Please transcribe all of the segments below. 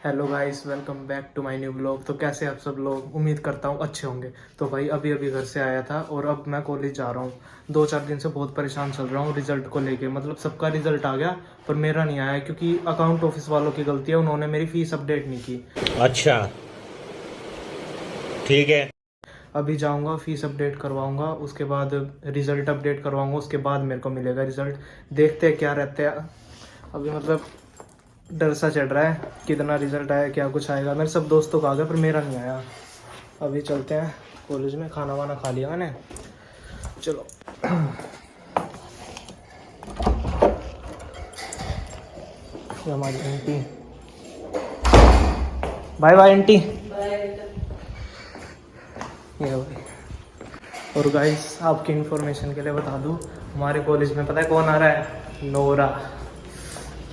Hello guys, welcome back to my new blog. तो कैसे आप सब लोग? उम्मीद करता हूँ अच्छे होंगे। तो भाई अभी अभी घर से आया था और अब मैं कॉलेज जा रहा हूँ। 2-4 दिन से बहुत परेशान चल रहा हूँ रिजल्ट को लेके। मतलब सबका रिजल्ट आ गया पर मेरा नहीं आया क्योंकि अकाउंट ऑफिस वालों की गलती है, उन्होंने मेरी फीस अपडेट नहीं की। अच्छा, ठीक है। अभी जाऊँगा, फीस अपडेट करवाऊँगा, उसके बाद रिजल्ट अपडेट करवाऊँगा, उसके बाद मेरे को मिलेगा रिजल्ट। देखते हैं क्या रहते हैं। अभी मतलब डर सा चढ़ रहा है, कितना रिजल्ट आया, क्या कुछ आएगा। मेरे सब दोस्तों का आ गया पर मेरा नहीं आया। अभी चलते हैं कॉलेज में, खाना वाना खा लिया मैंने। चलो। ये हमारी आंटी, बाय बाय आंटी। ये भाई। और गाइस आपकी इंफॉर्मेशन के लिए बता दूं, हमारे कॉलेज में पता है कौन आ रहा है? नोरा।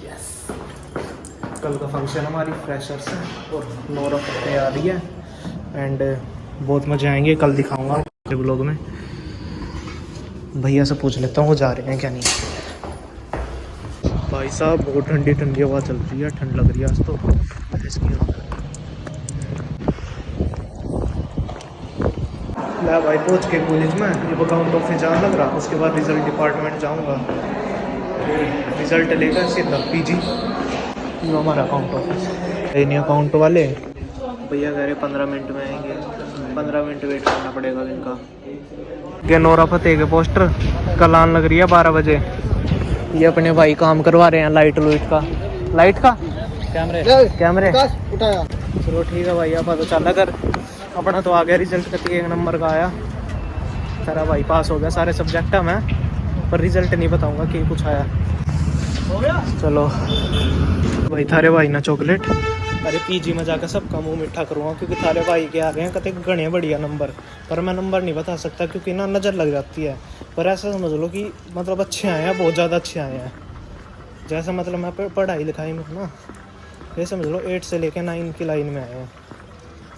यस, कल का फंक्शन हमारी फ्रेशर्स है और नोरा फतेह आ रही है एंड बहुत मजे आएंगे। कल दिखाऊंगा ब्लॉग में। भैया से पूछ लेता हूँ वो जा रहे हैं क्या नहीं। भाई साहब बहुत ठंडी ठंडी हवा चल रही है, ठंड लग रही है आज तो। इसकी मैं भाई पहुँच के कॉलेज में, ये अकाउंट ऑफिस जाना लग रहा, उसके बाद रिजल्ट डिपार्टमेंट जाऊँगा, रिजल्ट लेकर सीधा पीजी। जो हमारा अकाउंट ऑफिस है, नहीं अकाउंट वाले भैया कह रहे 15 मिनट में आएंगे। 15 मिनट वेट करना पड़ेगा इनका। ये नोरा फतेह के पोस्टर कल आने लग रही है 12 बजे। ये अपने भाई काम करवा रहे हैं लाइट का कैमरे उठाया। चलो ठीक है भाई, आप तो चल कर अपना तो आ गया रिजल्ट, कति 1 नंबर का आया। तेरा भाई पास हो गया सारे सब्जेक्ट में, पर रिजल्ट नहीं बताऊंगा कि कुछ आया। हो गया चलो भाई। थारे भाई ना चॉकलेट, अरे पीजी में जाकर सबका मुंह मीठा करूँगा क्योंकि थारे भाई के आ गए हैं कते घने बढ़िया नंबर। पर मैं नंबर नहीं बता सकता क्योंकि ना नज़र लग जाती है। पर ऐसा समझ लो कि मतलब अच्छे आए हैं, बहुत ज़्यादा अच्छे आए हैं। जैसा मतलब मैं पढ़ाई लिखाई में ना, ये समझ लो 8 से लेकर 9 की लाइन में आए हैं।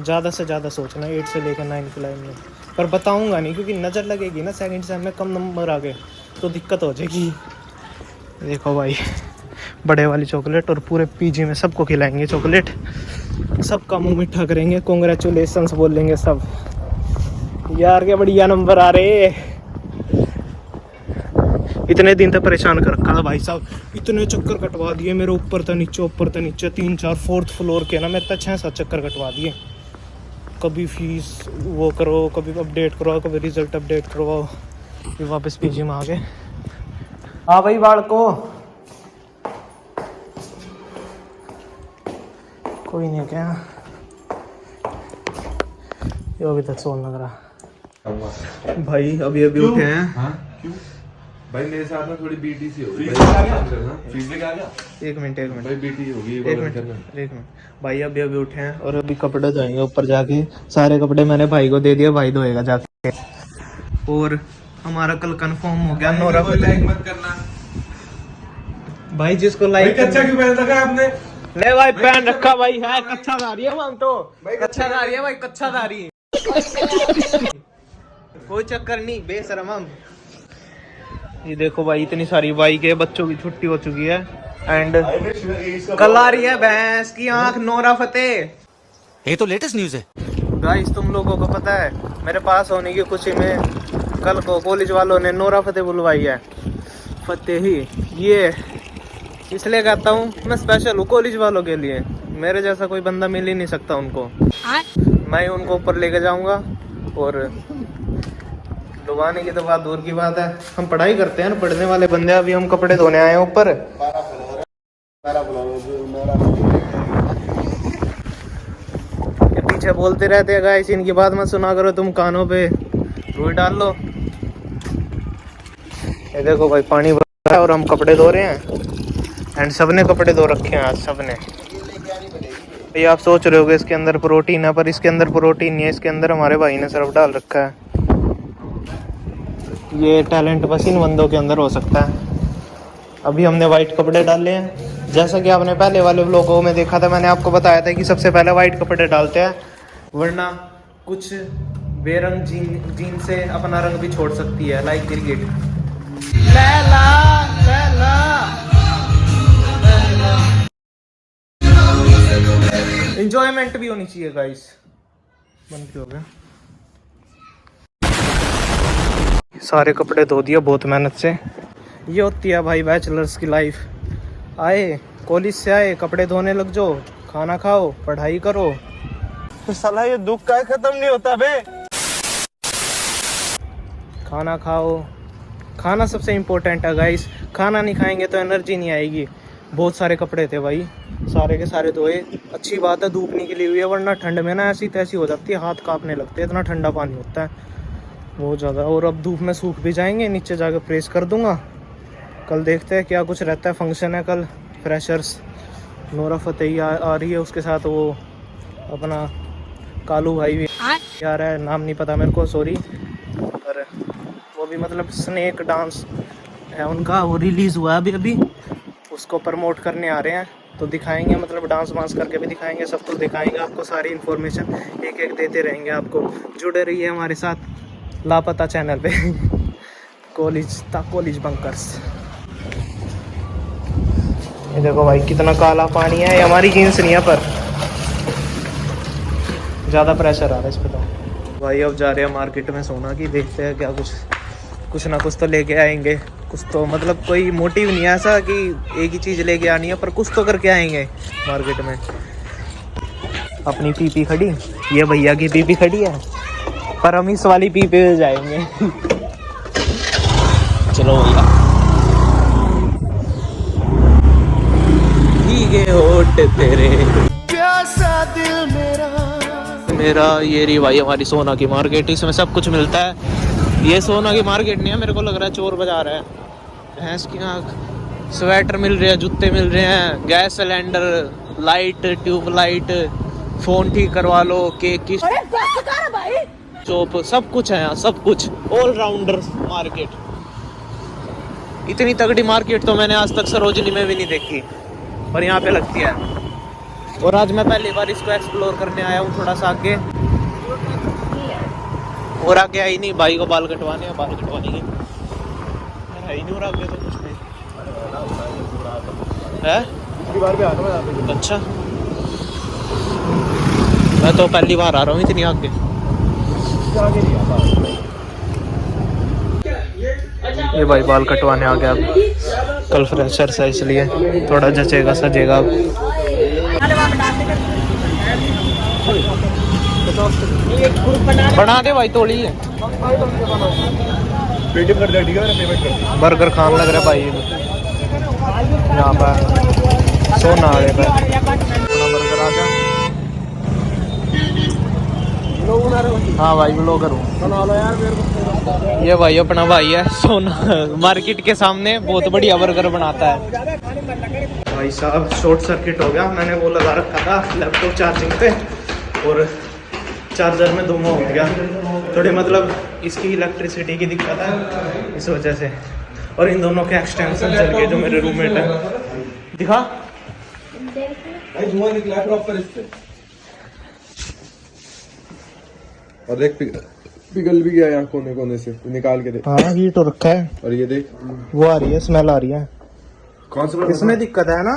ज़्यादा से ज़्यादा सोचना 8 से लेकर 9 की लाइन में। पर बताऊँगा नहीं क्योंकि नज़र लगेगी ना, सेकंड सेम में कम नंबर आ गए तो दिक्कत हो जाएगी। देखो भाई बड़े वाली चॉकलेट, और पूरे पीजी में सबको खिलाएंगे चॉकलेट, सबका मुंह मीठा करेंगे, कॉन्ग्रेचुलेशंस बोलेंगे सब। यार क्या बढ़िया नंबर आ रहे। इतने दिन तक परेशान कर रखा था भाई साहब, इतने चक्कर कटवा दिए मेरे, ऊपर तो नीचे 3-4 4th फ्लोर के ना मेरे तक 6-7 चक्कर कटवा दिए। कभी फीस वो करो, कभी अपडेट करवाओ, कभी रिजल्ट अपडेट करवाओ। फिर वापस पीजी में आ गए। हाँ भाई बालको, कोई नहीं क्या, ये अभी तक सोन लग रहा। भाई अभी अभी उठे हैं। हाँ क्यों भाई? मेरे साथ में थोड़ी बीटी सी हो गई। फीस लेके आ गया। एक मिनट भाई बीटी होगी। एक मिनट भाई अभी अभी उठे हैं और अभी कपड़े धोएंगे ऊपर जाके। सारे कपड़े मैंने भाई को दे दिया, भाई धोएगा जाके। और हमारा कल कंफर्म हो गया नोरा को। लाइक मत करना भाई, जिसको लाइक अच्छा क्यों पहन रखा है आपने? ले भाई पहन रखा भाई है, कच्चा धारी है हम तो, कच्चा धारी है भाई, कच्चा धारी। कोई चक्कर नहीं, बेशरम हम। ये देखो भाई इतनी सारी बाइक है, बच्चों की छुट्टी हो चुकी है एंड कल आ रही है भैंस की आंख नोरा फतेह। ये तो लेटेस्ट न्यूज़ है। गाइस तुम लोगों को पता है, मेरे पास होने की खुशी में कल को कॉलेज वालों ने नोरा फतेह बुलवाई है। फतेह ही ये इसलिए कहता हूँ, मैं स्पेशल हूँ कॉलेज वालों के लिए। मेरे जैसा कोई बंदा मिल ही नहीं सकता उनको। मैं ही उनको ऊपर लेके जाऊंगा। और डुबाने की तो बात दूर की बात है, हम पढ़ाई करते हैं ना, पढ़ने वाले बंदे। अभी हम कपड़े धोने आए हैं ऊपर। ये पीछे बोलते रहते हैं गाइस, इनकी बात मत सुना करो, तुम कानों पे रुई डाल लो। ये देखो भाई पानी भर रहा है और हम कपड़े धो रहे हैं एंड सबने कपड़े धो रखे हैं आज, सबने। ये आप सोच रहे होगे इसके अंदर प्रोटीन है, पर इसके अंदर प्रोटीन नहीं है, इसके अंदर हमारे भाई ने सर्फ डाल रखा है। ये टैलेंट बस इन बंदों के अंदर हो सकता है। अभी हमने वाइट कपड़े डाले हैं, जैसा कि आपने पहले वाले व्लॉगों में देखा था। मैंने आपको बताया था कि सबसे पहले वाइट कपड़े डालते हैं, वरना कुछ बेरंग जीन से अपना रंग भी छोड़ सकती है, like cricket. Laila Laila enjoyment भी होनी चाहिए गाइस। बंद क्यों हो गया? सारे कपड़े धो दिए बहुत मेहनत से। ये होती है भाई बैचलर्स की लाइफ। आए कॉलेज से आए, कपड़े धोने लग जाओ, खाना खाओ, पढ़ाई करो। तो साला ये दुख का खत्म नहीं होता बे। खाना खाओ, खाना सबसे इम्पोर्टेंट है गाइस। खाना नहीं खाएंगे तो एनर्जी नहीं आएगी। बहुत सारे कपड़े थे भाई, सारे के सारे धोए। अच्छी बात है धूप निकली हुई है, वरना ठंड में ना ऐसी तैसी हो जाती है, हाथ कांपने लगते हैं, इतना ठंडा पानी होता है बहुत ज़्यादा। और अब धूप में सूख भी जाएंगे, नीचे जाकर प्रेस कर दूंगा। कल देखते हैं क्या कुछ रहता है। फंक्शन है कल, फ्रेशर्स। नोरा फतेही आ रही है, उसके साथ वो अपना कालू भाई भी आ रहा है, नाम नहीं पता मेरे को, सॉरी। पर वो भी मतलब स्नेक डांस है उनका, वो रिलीज़ हुआ अभी अभी, उसको प्रमोट करने आ रहे हैं। तो दिखाएंगे, मतलब डांस वांस करके भी दिखाएंगे, सब कुछ दिखाएंगे आपको। सारी इन्फॉर्मेशन एक एक देते रहेंगे आपको। जुड़े रहिए हमारे साथ लापता चैनल पे। College bunkers. ये देखो भाई कितना काला पानी है। ये हमारी जीन्स नहीं है पर ज़्यादा प्रेशर आ रहा है इस पर। तो भाई अब जा रहे हैं मार्केट में सोना की, देखते हैं क्या कुछ ना कुछ तो लेके आएंगे। कुछ तो मतलब कोई मोटिव नहीं है ऐसा कि एक ही चीज़ लेके आनी है, पर कुछ तो करके आएंगे मार्केट में। अपनी पीपी खड़ी, ये भैया की पीपी खड़ी है, पर हम इस वाली पीपी पे जाएंगे। चलो भैया। भीगे होठ तेरे, प्यासा दिल मेरा। ये रही भाई हमारी सोना की मार्केट, इसमें सब कुछ मिलता है। ये सोना की मार्केट नहीं है, मेरे को लग रहा है चोर बाजार है। भैंस की आँख, स्वेटर मिल रहे हैं, जूते मिल रहे हैं, gas cylinder, light, tubelight, phone ठीक करवा लो, केक की शॉप, सब कुछ है यहाँ, सब कुछ। All rounder market. इतनी तगड़ी मार्केट तो मैंने आज तक सरोजनी में भी नहीं देखी, और यहाँ पे लगती है। और आज मैं पहली बार इसको एक्सप्लोर करने आया हूँ, थोड़ा सा आगे। और आगे आई नहीं, भाई को बाल कटवाने हैं, बाल कटवाने के है ही नहीं। और आगे तो कुछ नहीं है। पिछली बार भी आ रहा हूँ। अच्छा, मैं तो पहली बार आ रहा हूँ इतनी आगे। ये भाई बाल कटवाने आ गया। कल फ्रेशर्स है इसलिए थोड़ा जचेगा सजेगा। बना दे भाई, तोड़ी है। बर्गर खान लग रहा है भाई यहाँ पर सोना वाले पर। बर्गर आ गया। हाँ भाई ब्लॉगर हूँ। ये भाई अपना भाई है सोना, मार्केट के सामने बहुत बढ़िया बर्गर बनाता है भाई साहब। शॉर्ट सर्किट हो गया, मैंने वो लगा रखा था लैपटॉप चार्जिंग पे, और चार्जर में धुआं हो गया। थोड़ी मतलब इसकी इलेक्ट्रिसिटी की दिक्कत है इस वजह से। और इन दोनों के एक्सटेंशन चल गए जो मेरे रूममेट है। दिखा धुआं निकला प्रॉपर इससे, और देख पिघल भी गया यहाँ कोने कोने से, निकाल के देख। हाँ हीट हो रखा है। और ये देख वो आ रही है, स्मेल आ रही है। कौन सा इसमें दिक्कत है ना?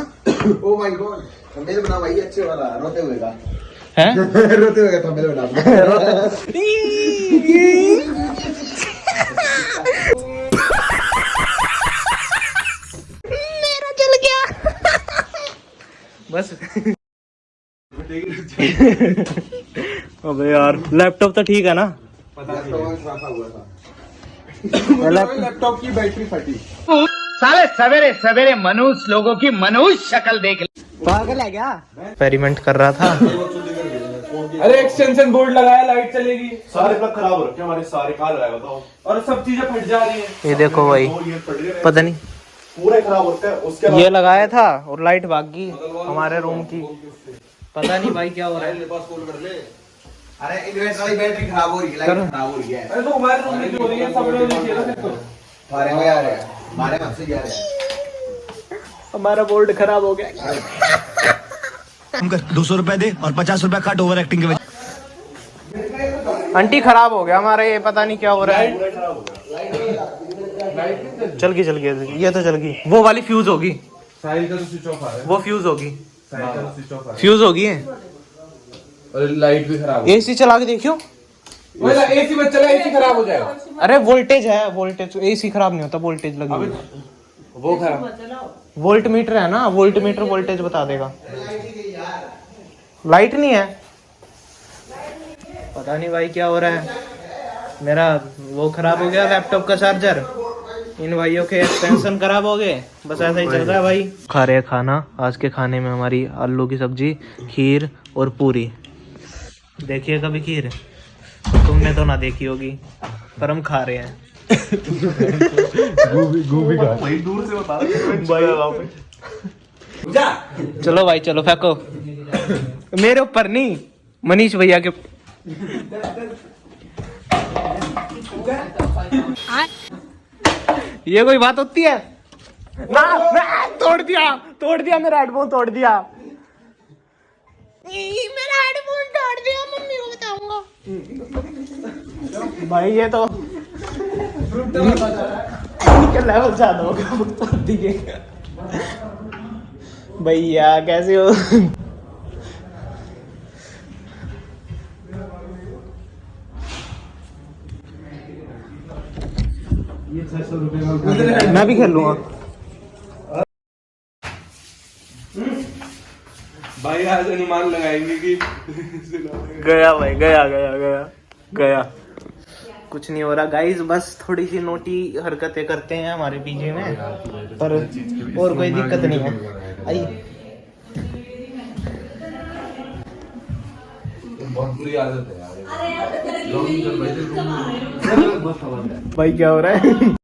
ओ माय गॉड, थंबनेल बना भाई अच्छे वाला, रोते हुए का हैं? रोते हुए का थंबनेल बना। मेरा जल गया बस। अबे यार लैपटॉप तो ठीक है ना? लैपटॉप की बैटरी फटी। साले सवेरे सवेरे मनुष्य लोगों की मनुष्य शक्ल देख ले। पागल है क्या? एक्सपेरिमेंट कर रहा था। अरे एक्सटेंशन बोर्ड लगाया, लाइट चलेगी। सारे प्लग खराब हो रखे हमारे, सारे कहाँ लगाया बताओ, और सब चीजें फट जा रही हैं। ये देखो भाई, पता नहीं पूरे खराब होते हैं। उसके ये लगाया था और लाइट भाग गई हमारे रूम की। पता नहीं भाई क्या हो रहा है। अरे इन्वर्टर वाली बैटरी खराब हो रही है, लाइट खराब हो रही है। अरे तो हमारे रूम में जो हो रही है सब में होनी चाहिए ना फिर तो। हमारे में आ रहा है, हमारे में से जा रहा है। हमारा बोर्ड खराब हो गया। 200 रुपए दे और 50 रुपए काट ओवर एक्टिंग के वजह। आंटी खराब हो गया हमारे, ये पता नहीं क्या हो रहा है। चल गई ये तो चल गई। वो वाली फ्यूज होगी, साहिल का तो स्विच ऑफ आ रहा है। वो फ्यूज होगी, साहिल का तो स्विच ऑफ आ रहा है। फ्यूज होगी है। और लाइट भी खराब एसी चला के देखियो। एसी मत चला, एसी खराब हो जाएगा। अरे वोल्टेज है, वोल्टेज एसी खराब नहीं होता, वोल्टेज लगी हुई है। वो खराब, वोल्ट मीटर है ना, वोल्ट मीटर वोल्टेज बता देगा। लाइट नहीं है, पता नहीं भाई क्या हो रहा है। मेरा वो खराब हो गया लैपटॉप का चार्जर, इन भाइयों के एक्सटेंशन खराब हो गए, बस ऐसा ही चल रहा है भाई। खा रहे हैं खाना। आज के खाने में हमारी आलू की सब्जी, खीर और पूरी। देखिए कभी खीर, तुमने तो ना देखी होगी, पर हम खा रहे हैं। गोभी का भाई दूर से बता भाई। चलो भाई चलो, फेंको। मेरे ऊपर नहीं, मनीष भैया के। ये कोई बात होती है ना? तोड़ दिया मेरा हेडफोन, तोड़ दिया मेरा हेडफोन, तोड़ दिया। मम्मी को बताऊंगा भाई। ये तो लेवल ज्यादा होगा भैया, कैसे हो? मैं भी खेल लूंगा भाई। आज अनुमान लगाएंगे कि गया भाई, गया। कुछ नहीं हो रहा गाइस, बस थोड़ी सी नोटी हरकतें करते हैं हमारे पीछे में, पर और कोई दिक्कत नहीं है। आइए। बहुत बुरी आदत है यार। भाई क्या हो रहा है?